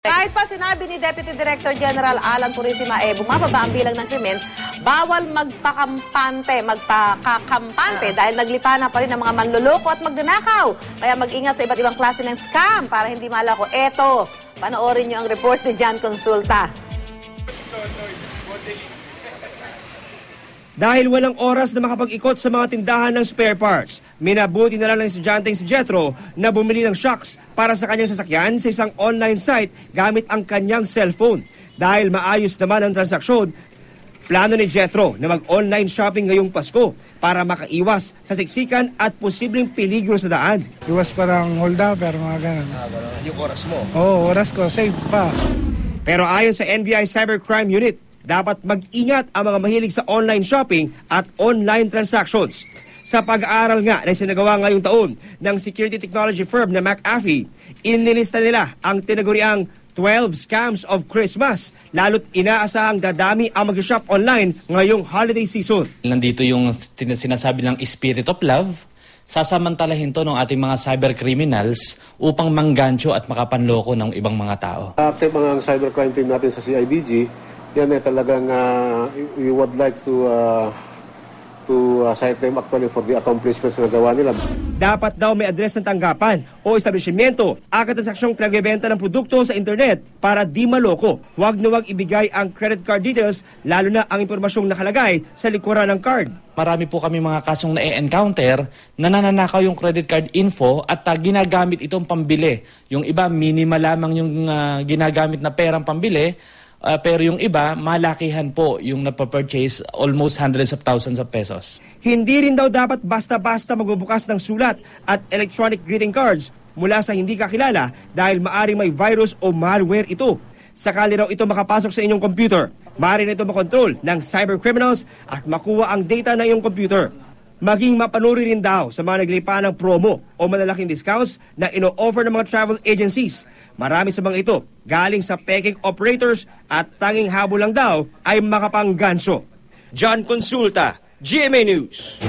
Kahit pa sinabi ni Deputy Director General Alan Purisima, bumababa ang bilang ng krimen, bawal magpakampante dahil naglipa na pa rin ang mga manloloko at magnanakaw. Kaya mag-ingat sa iba't ibang klase ng scam para hindi malako. Eto, panoorin nyo ang report ni John Consulta. Dahil walang oras na makapag-ikot sa mga tindahan ng spare parts, minabuti na lang ng estudyanteng si Jethro na bumili ng shocks para sa kanyang sasakyan sa isang online site gamit ang kanyang cellphone. Dahil maayos naman ang transaksyon, plano ni Jethro na mag-online shopping ngayong Pasko para makaiwas sa siksikan at posibleng peligro sa daan. Iwas parang hold up, pero mga ganun. Yung oras mo? Oo, oras ko, safe pa. Pero ayon sa NBI Cybercrime Unit, dapat mag-ingat ang mga mahilig sa online shopping at online transactions. Sa pag-aaral nga na sinagawa ngayong taon ng security technology firm na McAfee, inilista nila ang tinaguriang 12 scams of Christmas, lalo't inaasahang dadami ang mag-shop online ngayong holiday season. Nandito yung sinasabi ng spirit of love, sasamantalahin to ng ating mga cybercriminals upang manggancho at makapanloko ng ibang mga tao. Active ang cybercrime team natin sa CIDG. Yan talagang we would like to cite them actually for the accomplishments na nagawa nila. Dapat daw may address ng tanggapan o establishmento ang katransaksyong nagbebenta ng produkto sa internet para di maloko. Huwag na huwag ibigay ang credit card details, lalo na ang impormasyong nakalagay sa likuran ng card. Marami po kami mga kasong na-encounter na nananakaw yung credit card info at ginagamit itong pambili. Yung iba, minimal lamang yung ginagamit na perang pambili. Pero yung iba, malakihan po yung napapurchase, almost hundreds of thousands of pesos. Hindi rin daw dapat basta-basta magbubukas ng sulat at electronic greeting cards mula sa hindi kakilala dahil maaring may virus o malware ito. Sakali raw ito makapasok sa inyong computer, maaari na ito makontrol ng cybercriminals at makuha ang data ng iyong computer. Maging mapanuri rin daw sa mga naglipa ng promo o malalaking discounts na ino-offer ng mga travel agencies. Marami sa mga ito galing sa peking operators at tanging habol lang daw ay makapangganso. John Consulta, GMA News.